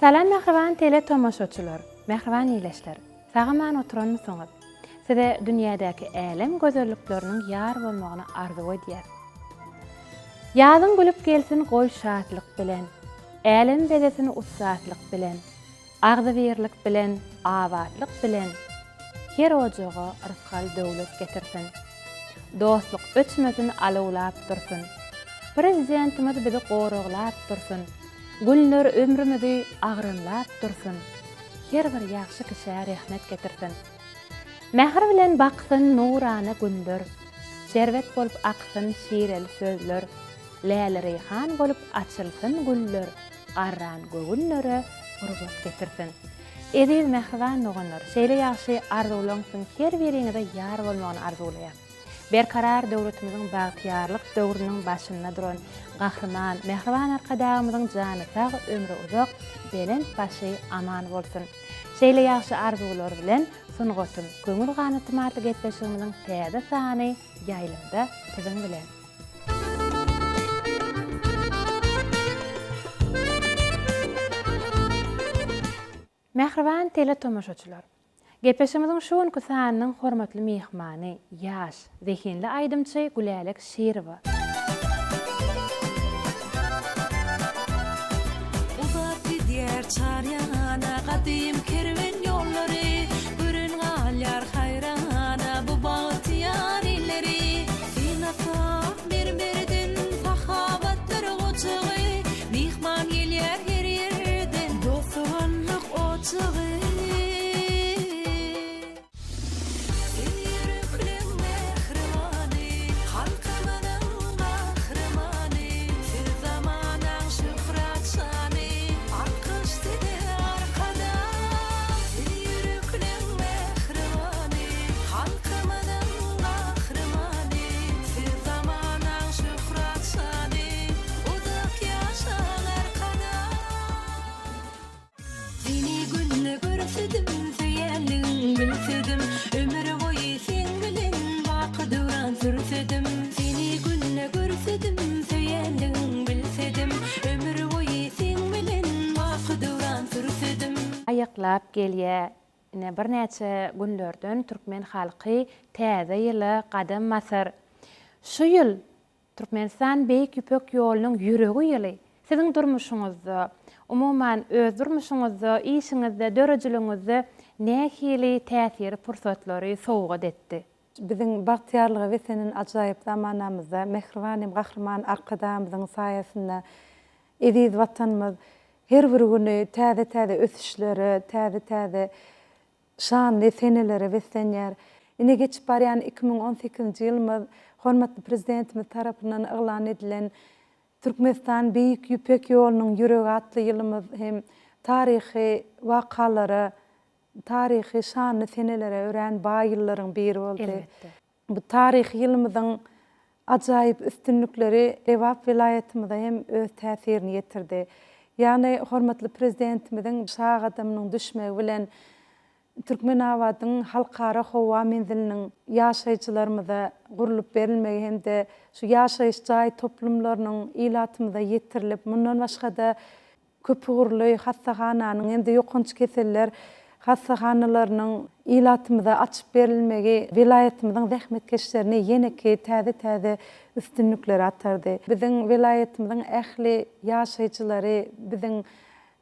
Salam mehriban tele tomoşaçylar, mehriban iýleşler. Sagymman oturanmysyňyz? Size dünýädäki älim gözellikleriniň ýar bolmagyny arzu edýär. Ýazyň gülüp gelsin goý şatlyk bilen, älim bezesini ussatlyk bilen, agzybirlik bilen, awatlyk bilen, her ojaga rızkal döwlet getirsin. Dostluk öçmesin alawlap dursun. Prezidentimiz bizi goruglap dursun. Günler ömrümüzi agrynlap dursun. Her bir ýaxşy kişiä rahmet getirsin. Mähir bilen baksın nurana günler. Şerbet bolup aksın şiireli sözler. Läli reyhan bolup açylsın güller. Garran gögünlere gurbet getirsin. Ediz mähriban oğanlar, şeýle ýaxşy arzulaňsyň her biriňize ýar bolmagyny arzulaýar. Berkarar döwletimiziň bagtyarlyk döwrüniň başynda duran gahrman, mehriban arkadagymyzyň jany sag, ömrü uzak, belen başy aman bolsun. Şeýle ýaxşy arzular bilen sungatym köňül ganytymarlyk etbeşigimiziň täze sany ýaýlymda siziň bilen. Mehriban tele tomoşaçylar. Gepeşimiziň şu günkü sanynyň hormatly mehmany, ýaş, zehinli aýdymçy Gülälek Şeýrowa. Uzat gidýär çaryana gadym kerwen ýollary, görün galýar hayrana bu bagytyar illeri. Sinata bir-birden sahabatlar goçagy, mehman gelýär her ýerden dostlyk oçagy. Bilsedim ömür boyu sen bilen bakdyran sürsedim seni günne görsedim söýendiň bilsedim ömür boyu sen bilen bakdyran sürsedim. Aýaklap gelýär. Bir näçe günlerden Türkmen halky täze ýyly gadam basar. Şu ýyl Türkmenistan beýik ýüpek ýolunyň ýüregi ýyly. Siziň durmuşyňyzda, umuman öz durmuşyňyzda, işiňizde, dörejiliňizde nähili täsiri, pursatlary sowgat etdi? Biziň bagtyarlygy we senin ajaýyp zamanamyzda mehribanym gahrman arkadamyzyň saýasynda ediz watanymyz her bir güni täze ösüşleri, täze şanly seneleri wesenýär. Ine geçip barýan 2018-nji ýylymyz hormatly prezidentimiz tarapyndan eglan edilen Türkmenistan beýik ýüpek ýolunyň ýüregi atly ýylymyz hem taryhy wakalary, taryhy şanly senelere ören baý ýyllaryň biri boldy. Bu taryhy ýylymyzyň ajaýyp üstünlikleri Rewap vilayatimizde hem öz täsirini ýetirdi. Ýani hormatly prezidentimiziň şah adamynyň düşmegi bilen Türkmen awadyň halkara howa menziliniň ýaşaýjylarymyza gurulup berilmegi hemde şu ýaşaýyş jaý toplumlarynyň ilatymyza ýetirilip, mundan başga da köpügürli hastahananyň hemde ýokunç keseller hastahanalarynyň ilatymyza açyp berilmegi vilayatymyzyň zähmetkeşlerine ýeneki täze üstünlikleri atardy. Biziň vilayatimyzyň ähli ýaşaýjylary biziň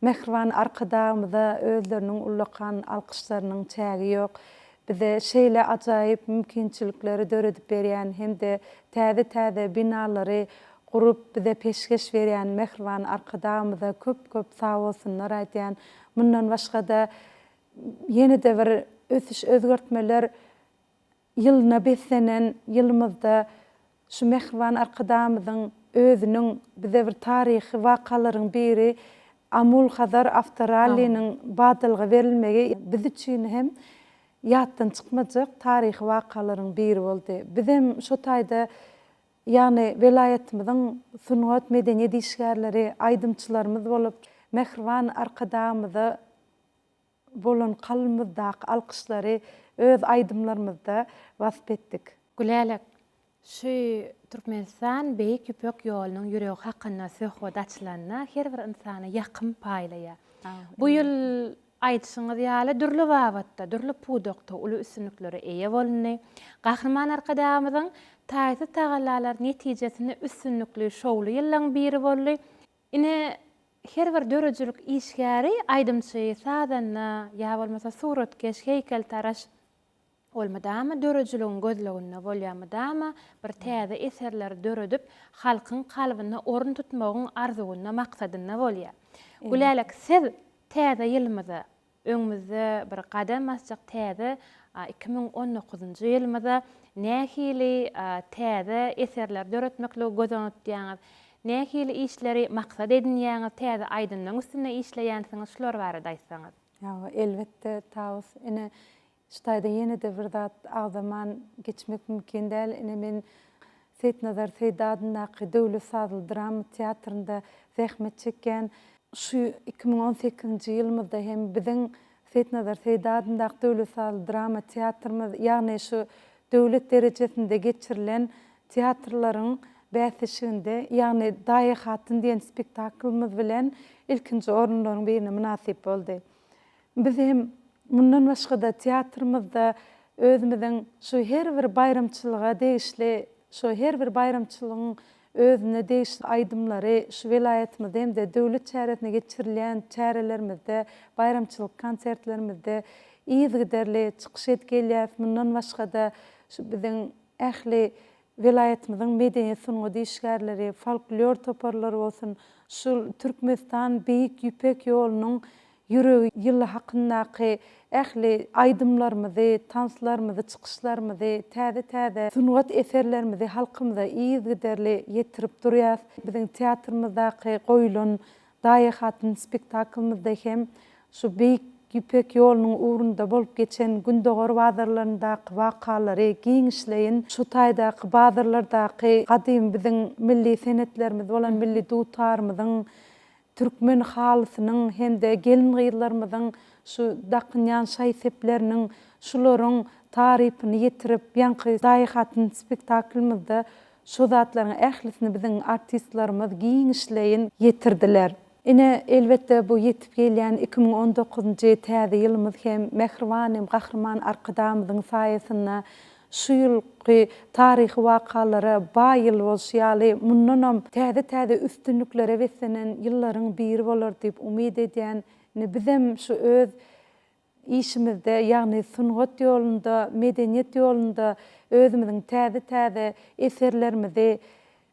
mehriban arkadagymyza özleriniň ullakan alkışlarynyň çägi ýok. Bize şeýle ajaýyp mümkinçilikleri döredip berýän hemde täze binalary gurup bize peşkeş berýän mehriban arkadagymyza köp sag bolsunlar aýdýan. Mundan başga da ýene-de bir ösüş özgertmeler ýylyna beslenen ýylymyzda şu mehriban arkadagymyzyň özüniň bize bir taryhy wakalaryň biri Amul Hazar Aftarali'nin badylgy berilmegi biz üçin hem ýatdan çykmajak taryhy wakalaryň biri boldy. Biz hem şo taýda ýani vilayatymyzyň sungat medeniýet işgärleri, aýdymçylarymyz bolup mehriban arkadagymyza bolan kalmyzdaky alkyşlary öz aýdymlarymyzda wasp etdik. Gülälek, şu Türkmenistan beýik ýüpek ýolunyň ýüregi hakynda söhbet açylanda her bir insana ýakyn paýlaýar. Bu ýyl aýdyşyňyz ýaly dürli wagtda, dürli pudokda uly üstünliklere eýe bolny. Gahrman arkadamyzyň taýsy tagallalar netijesinde üstünlikli şowly ýyllaň biri boldy. Ine her bir dörejülük işgäri aýdymçy, sadanna, ýa bolmasa suratkeş, heykeltaraş olmadama dörejülüğün gözleginde bolýarmydama bir täze eserler döredip halkyň kalbyna orun tutmagyň arzuwyna, maksadyna bolýar. Gulälek siz täze ýylmyza öňümizde bir gadam basjak täze 2019-njy ýylmyza nähili täze eserler döretmekle gözden tutýaňyz, nähili işleri maksat edinýäňiz, täze aýdymlyk üstüne işleýänsiňiz şular barada aýtsaňyz. Ýa, elbetde Tawus. Ine ştaýda ýene de bir zat agdaman geçmek mümkin däl. Ine men Seyitnazar Seydadynaky Döwlet Sazyl Drama Teatrynda zähmet çeken şu 2018-nji ýylmyzda hem biziň Seyitnazar Seydadynaky Döwlet Sazyl Drama Teatrymyz, ýagny şu döwlet derejesinde geçirilen teatrlaryň bäsişinde, ýagny Daýy Hatyn diýen spektaklymyz bilen ilkinji orunlaryň birine münasip boldy. Biz hem mundan başga da teatrymyzda özümiziň şu her bir bayramçylyga degişli, şu her bir bayramçylygyň özüne degişli aýdymlary şu welaýatymyzda hem de döwlet çäresine geçirilen çärelerimizde, bayramçylyk konsertlerimizde ýygyderli çykyş etgelýär. Mundan başga da şu biziň ähli welaýatymyzyň medeniýet sunugy diýişgärleri, folklor toparlary bolsun, şu Türkmenistan Beýik Ýüpek ýolunyň ýüregi ýyly hakyndaky ähli aýdymlarymyzy, tanslarymyzy, çykyşlarymyzy, täze sunugat eserlerimizi halkymyza ýygyderli ýetirip durýar. Biziň teatrymyzdaky goýulan Daýy Hatyn spektaklymyzda hem şu Beýik Ýüpek ýolunyň ugrunda bolup geçen Gündogor bazarlaryndaky wakalary giňişleýin. Şu taýdaky bazarlardaky gadym biziň milli senetlerimiz bolan milli dutarymyzyň, Türkmen halysynyň hem de gelin gyýylarymyzyň şu dakynýan şaýsepleriniň şularyň taryhyny ýetirip ýanky Daýy Hatyn spektaklymyzda şu zatlaryň ählisini biziň artistlarymyz giňişleýin ýetirdiler. Ine elbette bu yetip gelýän 2019-njy täze ýylymyz hem Mehribanym Gahrman arkadamyzyň saýasynda şu ýylky taryhy wakalary baýyl bolýaly mundan täze üstünliklere wesenen ýyllaryň biri bolar diýip umyd edýän. Bizem şu öz işimizde, ýagny sunugat ýolunda, medeniýet ýolunda özümiziň täze eserlerimizi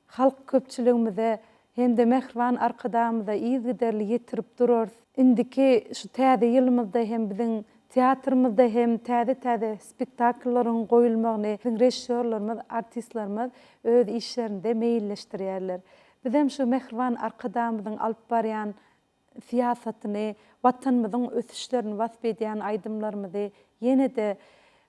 halk köpçüligimize hem de Mehriban arkadamyza ýygyderli ýetirip durar. Indiki şu täze ýylymyzda hem biziň teatrymyzda hem täze spektaklaryň goýulmagyny biziň rejissörlerimiz, artistlerimiz öz işlerinde meýilleşdirýärler. Bizem şu Mehriban arkadamyzyň alyp barýan siýasatyny, watanymyzyň ösüşlerini wasp edýän aýdymlarymyzy ýene de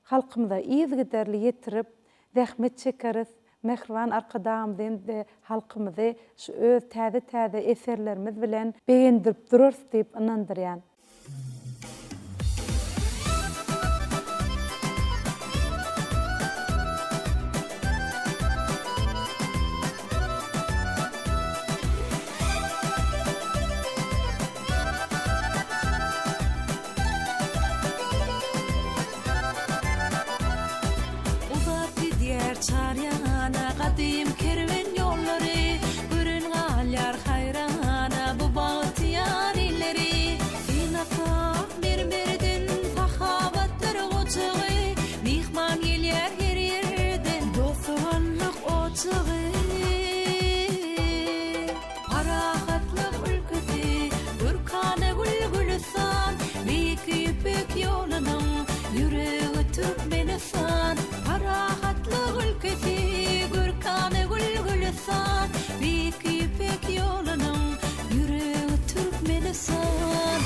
halkymyza ýygyderli ýetirip zähmet çekeriz. Mehriban arkadamyzy de halkymyzy şu öz täze eserlerimiz bilen beýendirip durur diýip inandyrýan. Gadym kerwen ýollary, görün galýar hayrana bu bahtiyar illeri. Sinasa bir-birden sahabatlar goçagy, mihman gelýär her ýerden dostluk oçagy. Parahatlyk ülkesi, Gürkane Gülgülistan, Beýik Ýüpek ýolunyň ýüregi Türkmenistan. Parahatlyk ülkesi, Gürkane Gülgülistan, Beýik Ýüpek ýolunyň ýüregi Türkmenistan.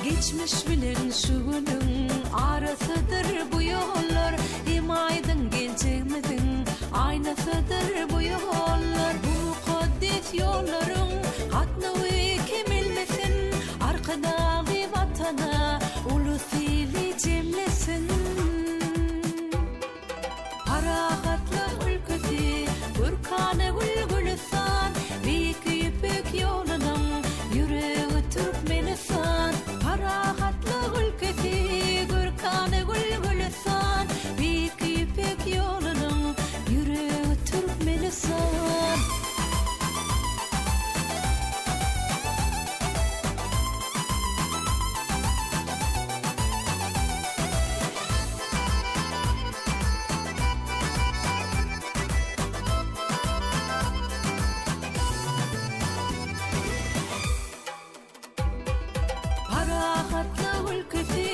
Geçmiş bilen şu günün arasıdır bu yollar, hem aydın geleceğimizin aynasıdır bu yollar. Bu mukaddes yolların katna Parahatlyk ülkesi Gürkany Gülgülistan Büyük ipek yolunyň ýüregi Türkmenistan Parahatlyk ülkesi Gürkany Gülgülistan Büyük ipek yolunyň ýüregi Türkmenistan Parahatlyk ülkesi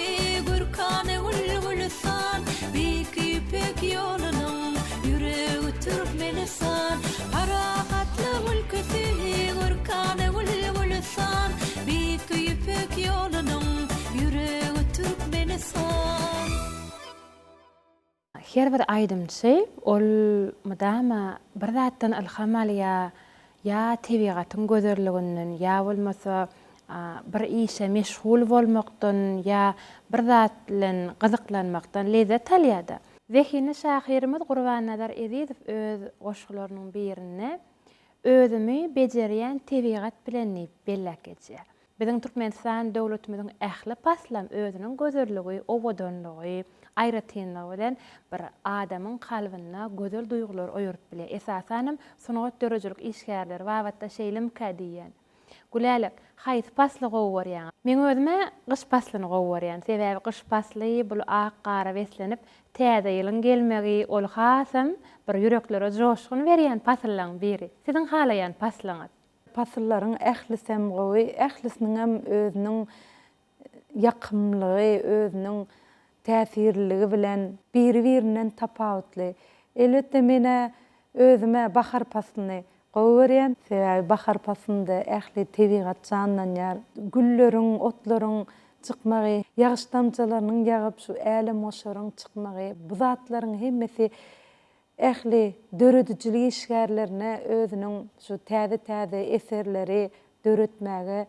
Gürkany Gülgülistan Büyük ipek yolunyň ýüregi Türkmenistan Parahatlyk ülkesi Gürkany Gülgülistan Büyük ipek yolunyň ýüregi Türkmenistan Her bir aýdymçy ol mudama bir zatdan ilham alýar, ya tebigatyň gözerliginden, ya bolmasa bir işe meşgul bolmakdan, ya bir zat bilen gyzyklanmakdan lezzet alýar. Zehini şahyrymyz Gurbanazar Ezizow öz goşgularynyň birine özümi bejerýän tebigat bilen bellek etýär. Biziň Türkmenistan döwletimiziň ähli paslam özüniň gözerligi, obadonlygy, aýratynlygy bilen bir adamyň kalbyna gözel duýgular oýurup bilýär. Esasanem sunugat dörejilik işgärleri wagtda şeýle mükadiýän. Gülälik, haýsy pasly gowwarýan. Men özüme gyş paslyny gowwarýan. Sebäbi gyş pasly bul ak gara beslenip täze ýylyň gelmegi ol hasam bir ýüreklere joşgun berýän paslaryň biri. Siziň halaýan paslaňyz? Pasyllaryň ählisem gowy, ählisiniň hem özüniň ýakymlygy, özüniň täsirligi bilen biri-birinden tapawutly. Elbetde mene özüme bahar pasyny gowurýan. Sebäbi bahar pasynda ähli tebigat jandan ýar. Gülleriň, otlaryň çykmagy, ýagyş damjalarynyň ýagyp şu äle moşaryň çykmagy, bu zatlaryň hemmesi ähli döredijiligi işgärlerine özüniň şu täze eserleri döretmäge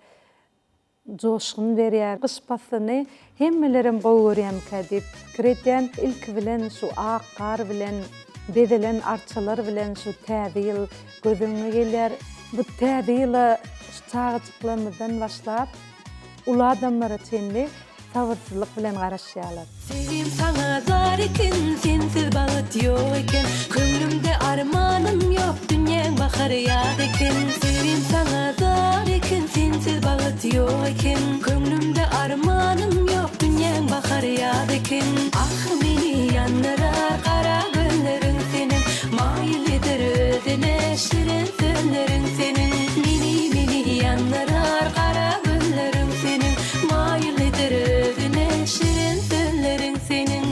joşgun berýär. Gyş pasyny hemmelerim gowurýan kadip kiretýän ilk bilen şu ak gar bilen bedelen arçalar bilen şu täze ýyl gözüme gelýär. Bu täze ýyla şu çağıçyklarymyzdan başlap ulu adamlara çenli sabırsyzlyk bilen garaşýarlar. Sevim sana zar eken, sensiz bagyt ýok eken. Köňlümde armanım ýok, dünýäň bahar ýag eken. Sevim sana zar eken, sensiz bagyt ýok eken. Köňlümde armanım ýok, dünýäň bahar ýag eken. Ah meni ýandyrar gara gözleriň senin, maýlydyr özüne şirin sözleriň senin. Meni ýandyrar gara gözleriň senin, maýlydyr özüne şirin sözleriň senin.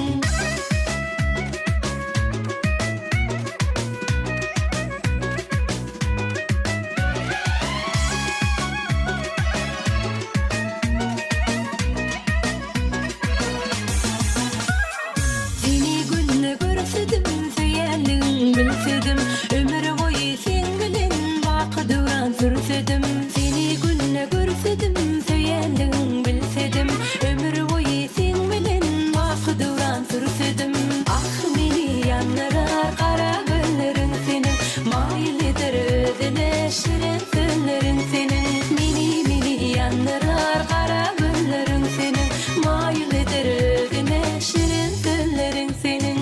Seni günne görsedim, söýänligiň bilsedim, ömür boýy sen bilen baky duran sürsedim. Seni günne görsedim, söýänligiň bilsedim, ömür boýy sen bilen baky duran sürsedim. Ah meni ýandyrar gara gözleriň senin, maýlydyr özüne şirin sözleriň senin. Meni ýandyrar gara gözleriň senin, maýlydyr özüne şirin sözleriň senin.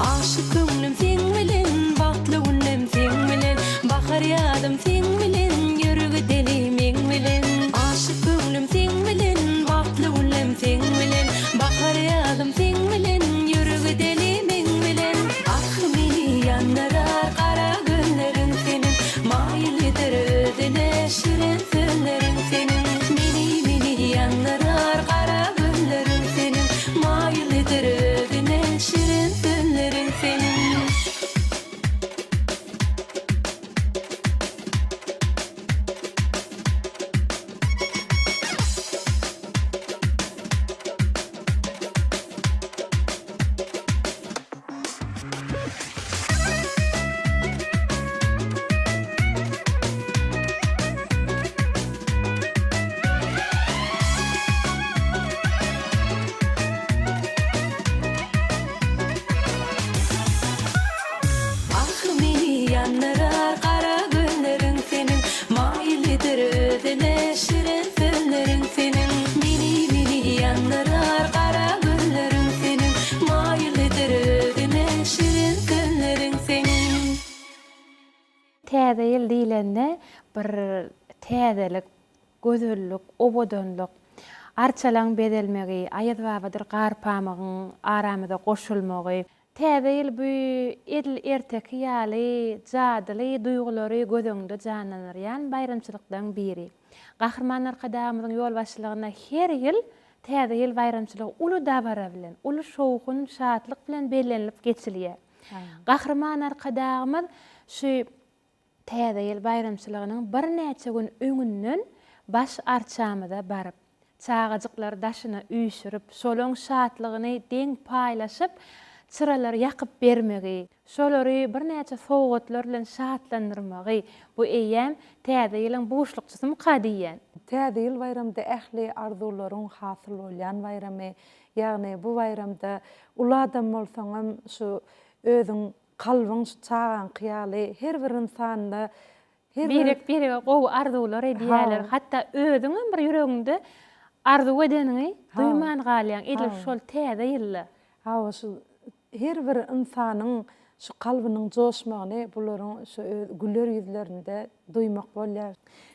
Aşık köňlüm sen bilen, bagtly günüm sen bilen, bahar ýadym sen bilen, ýüregi delim men bilen. Aşık köňlüm sen bilen, bagtly günüm sen bilen, bahar ýadym sen bilen, ýüregi delim men bilen. Ah meni ýandyrar gara gözleriň senin, maýlydyr özüne şirin sözleriň senin. Meni ýandyrar gara gözleriň senin, maýlydyr özüne şirin sözleriň senin. Ah meni yandırar kara günlerin senin, mailidir özüne şirin sözlerin senin. Meni yandırar kara günlerin senin, mailidir özüne şirin sözlerin senin. Täze ýyl diýlende bir täzelik, gözellük, obodonluk, arçalaň bedelmegi, aýat babadyr garpamagyň aramyza goşulmagy, täze ýyl bu edil erteki ýaly, jadyly duýgulary gözüňde janlanýan bayramçylykdan biri. Gahrman arkadamyzyň ýol başlygyna her ýyl täze ýyl bayramçylygy uly dabara bilen, uly şowkun, şatlyk bilen bellenilip geçilýär. Gahrman arkadamyz şu täze ýyl bayramçylygynyň bir näçe gün öňünden baş arçamyza baryp, çagajyklar daşyna üýşürip, şolaň şatlygyny deň paýlaşyp, çyralar ýakyp bermegi, şolary bir näçe sowgatlar bilen şatlandyrmagy, bu eýýäm täze ýylyň boşlukçysy kadiýen. Täze ýyl bayramda ähli arzularyň hasyl bolýan bayramy, ýagny bu bayramda uly adam bolsaňam şu özüň kalbyň çagan kyýaly her bir insanda Birek gowy arzular edýärler. Hatda özüňem bir ýüregiňde arzu edeniňi duýman galýan edil şol täze ýylla. Ha, şu her bir insanyň şu kalbynyň joşmagyny bularyň şu güller ýüzlerinde duýmak bolýar.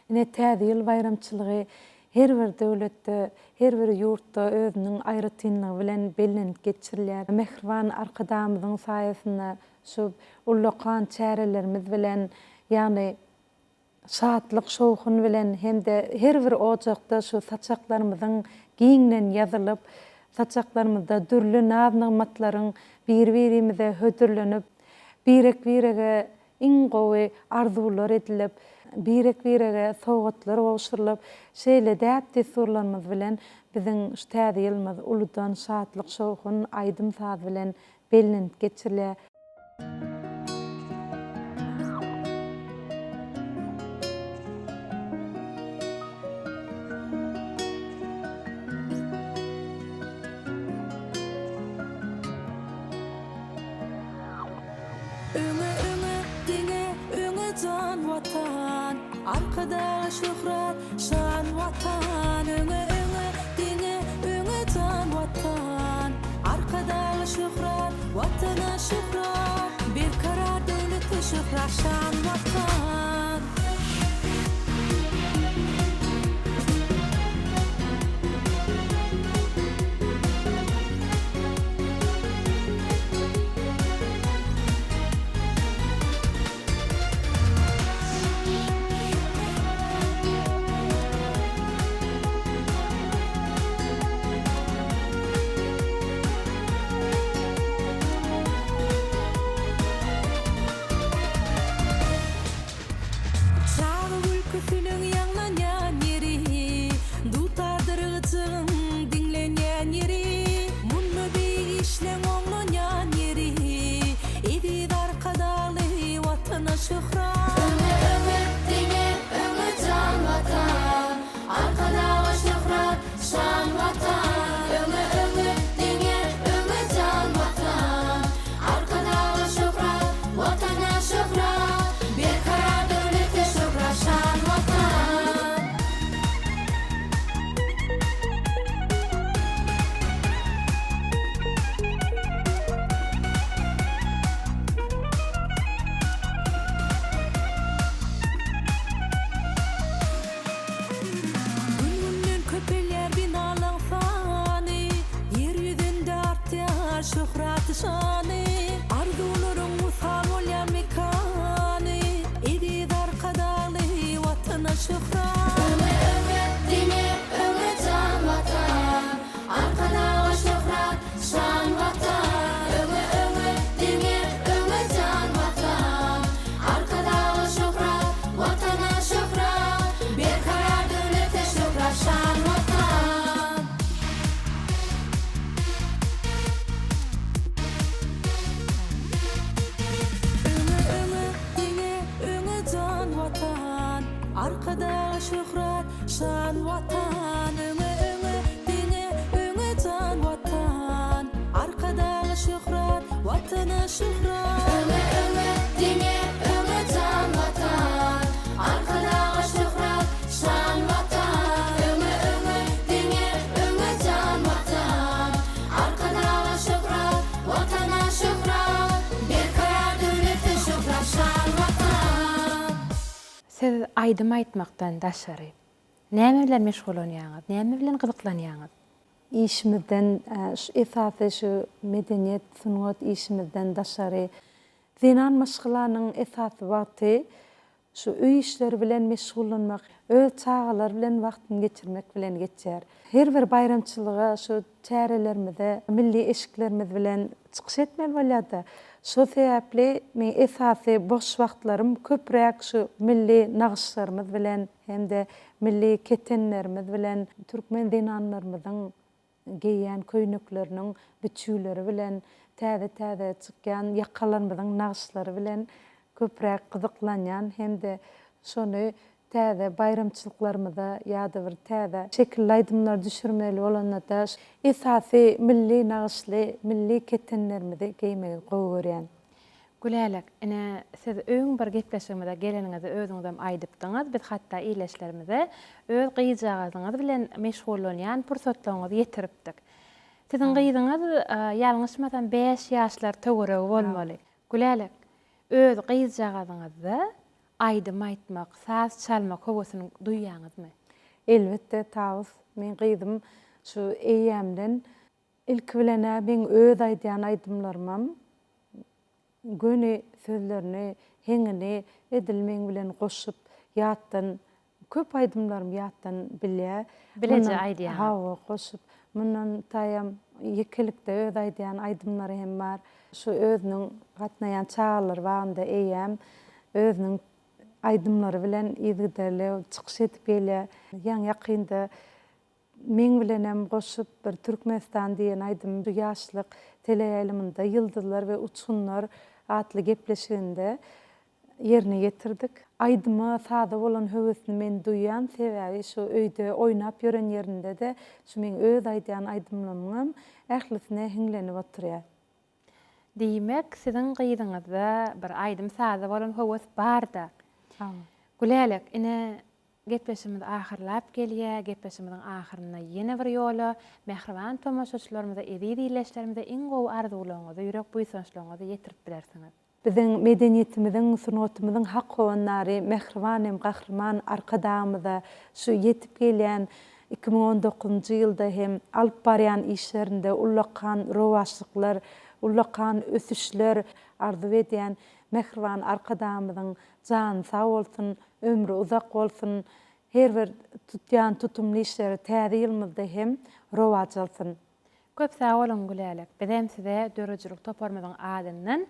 Ine täze ýyl bayramçylygy her bir döwletde, her bir ýurtda özüniň aýratynlygy bilen bellenip geçirilýär. Mehriban arkadamyzyň saýasynda şu ullakan çärelerimiz bilen, ýagny şatlyk şowkun bilen hemde her bir ojakda şu saçaklarymyzyň giňden ýazylyp, saçaklarymyzda dürli naz-nymatlaryň bir-birimize hödürlenip, birek-birege iň gowy arzular edilip, birek-birege sowgatlar gowşurylyp, şeýle däp desurlarymyz bilen biziň şu täze ýylymyz uludan şatlyk şowkun aýdym saz bilen bellenip geçirilýär. Öňe diňe, öňe can watan, arkada şöhret, şan watan. Öňe diňe, öňe can watan, arkada şöhret, watana şöhret. Bir karar döwleti şöhret, şan watan. şöhret, şan vatan, öňe dine, öňe can vatan. Arkadagy şöhret, watana şöhret. Öňe dine, öňe can vatan. Arkadagy şöhret, şan vatan. Öňe dine, öňe can vatan. Arkadagy şöhret, watana şöhret. Berkaya döwlete şöhret, şan vatan. Siz aýdym aýtmakdan daşary näme bilen meşgulanýaňyz, näme bilen gyzyklanýaňyz? İşimizden, şu esasy şu medeniyet, sungat işimizden daşary zinan maşgulanyň esasy wagty şu öý işleri bilen meşgullanmak, öz çağalar bilen wagtyny geçirmek bilen geçer. Her bir bayramçylyga şu çärelerimize, milli eşiklerimiz bilen çykyş etmeli bolýardy. Şu sebäpli men esasy boş wagtlarym köpräk şu milli nagşlarymyz bilen hemde milli ketenlerimiz bilen türkmen zinanlarymyzyň geýän köýnekleriniň bütçüleri bilen täze çykýan ýakalarymyzyň nagşlary bilen köpräk gyzyklanýan hemde şonu täze bayramçylyklarymyza ýa-da bir täze şekilli aýdymlar düşürmeli bolanda esasy milli nagşly, milli ketenlerimizi geýmegi gowy görýän. Gülälek, ine siz öňüň bir gepleşiginde geleniňizi özüňizem aýdypdyňyz. Biz hatda iýleşlerimize öz gyýjagyňyz bilen meşgullanýan pursatlaryňyzy ýetiripdik. Siziň gyýdyňyz ýalňyşmasam 5 ýaşlar töweregi bolmaly. Gülälek, öz gyýjagyňyzda aýdym aýtmak, saz çalmak howasyny duýýaňyzmy? Elbette taus. Men gyýdym şu eýämden ilk bilene ben öz aýdýan aýdymlarymam göni sözlerini, heňini edilmeň bilen goşup ýatdan köp aýdymlarym ýatdan bilýär. Bilece aýdýan. Hawa goşup mundan taýam ýekilikde öz aýdýan aýdymlary hem bar. Şu özüniň gatnaýan çağalar wagtynda eýäm özüniň aýdymlary bilen ýygyderle çykyş edip gelýär. Ýakynda men bilenem goşup bir Türkmenistan diýen aýdym bu ýaşlyk teleýaýlymynda ýyldızlar we uçgunlar atly gepleşiginde ýerine getirdik. Aýdyma sada bolan höwesini men duýan sebäbi şu öýde oýnap ýören ýerinde de şu men öz aýdýan aýdymlarymyň ählisine hiňlenip oturýar. Diýmek, siziň gyýdyňyzda bir aýdym sada bolan höwes barda. Tamam. Gülälek, ine gepleşimiz ahyrlap gelýär. Gepleşimiziň ahyryna ýene bir ýola mehriban tomaşaçylarymyza, edip iýleşlerimize iň gowy arzularyňyzy, ýürek buýsançlaryňyzy ýetirip bilersiňiz. Biziň Medeniýetimiziň, sunatymyzyň hakowandary mehribanym gahrman arkadamyza şu ýetip gelýän 2019-njy ýylda hem alyp barýan işlerinde ullakan rowaşlyklar, ullakan ösüşler arzu edýän mehriban arkadamyzyň jany sag bolsun, ömrü uzak bolsun, her bir tutýan tutumly işleri täze ýylymyzda hem rowaçalsyn. Köp sag bolun Gülälek. Bizem size dörejlik toparmadan adından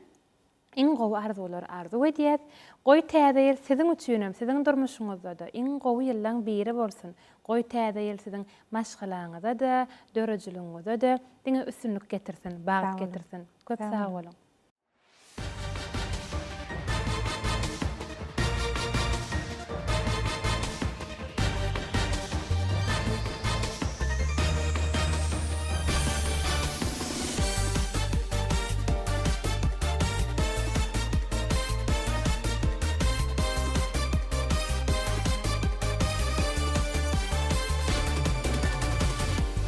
iň gowy arzular arzu edýäs. Goý täze ýyl siziň üçinem, siziň durmuşyňyzda da iň gowy ýyllaň biri bolsun. Goý täze ýyl siziň maşgalaňyzda da, dörejiligiňizde de diňe üstünlük getirsin, bagyt getirsin. Köp sag bolun.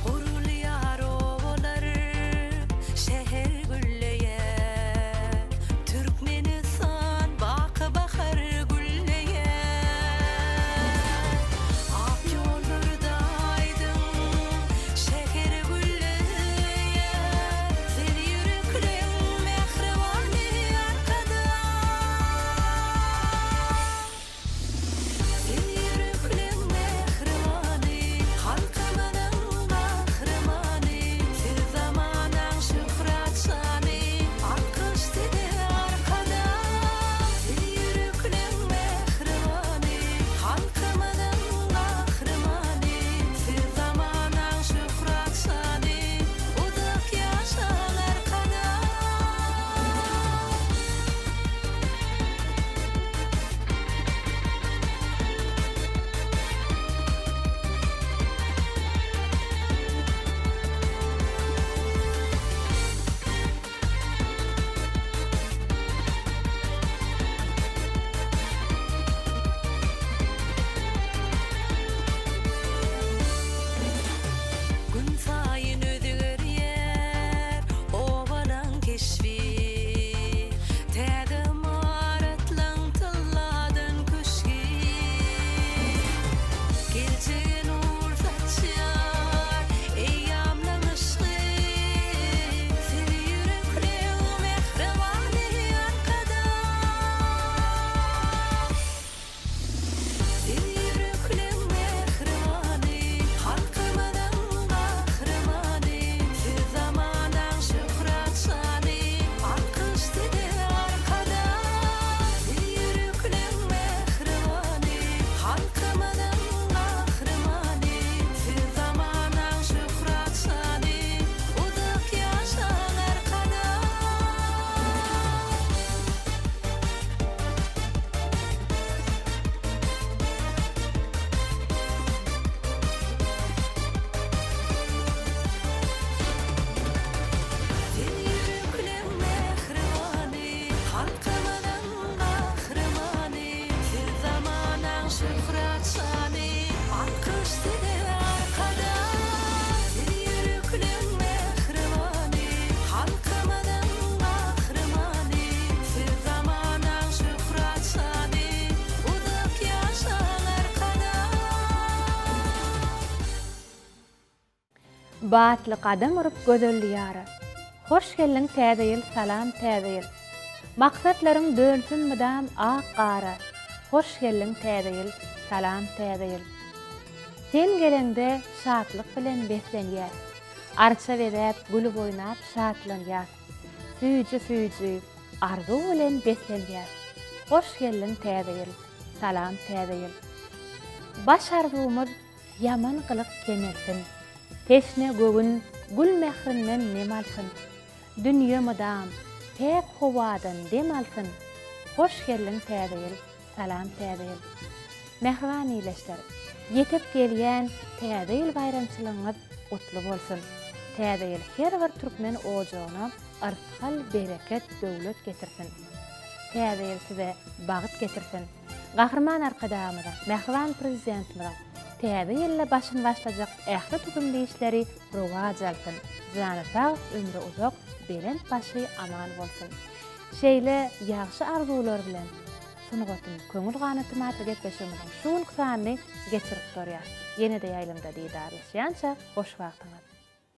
Gurulýar owalar, şeher gülleýär. batly qadam urup gözelliýär. Hoş geldiň täze ýyl, salam täze ýyl. Maksatlaryň dölsün mydam ak gara. Hoş geldiň täze ýyl, salam täze ýyl. Sen gelende şatlyk bilen beslenýär. Arça berip, gülüp oýnap şatlanýar. Süýji, arzu bilen beslenýär. Hoş geldiň täze ýyl, salam täze ýyl. Baş arzumyz yaman gylyk kemelsin. Teşne gögün gül mehrinden nemalsın. Dünýä mydam tek howadan demalsın. Hoş geldiň täze ýyl, salam täze ýyl. Mehriban iýleşler. Yetip gelýän täze ýyl bayramçylygyňyz gutly bolsun. Täze ýyl her bir türkmen ojagyna arsyhal bereket, döwlet getirsin. Täze ýyl size bagyt getirsin. Gahrman arkadamyza, mehriban prezidentimize täze ýylla başyn başlajak ähli tutumly işleri rowaj alsyn. Jany sag, ömrü uzak, belent başy aman bolsun. Şeýle ýagşy arzuwlar bilen sungatym köňül ganatymaty getbeşimiň şu nuksanny geçirip durýar. Ýene-de ýaýlymda diýdarlaşýança hoş wagtyňyz.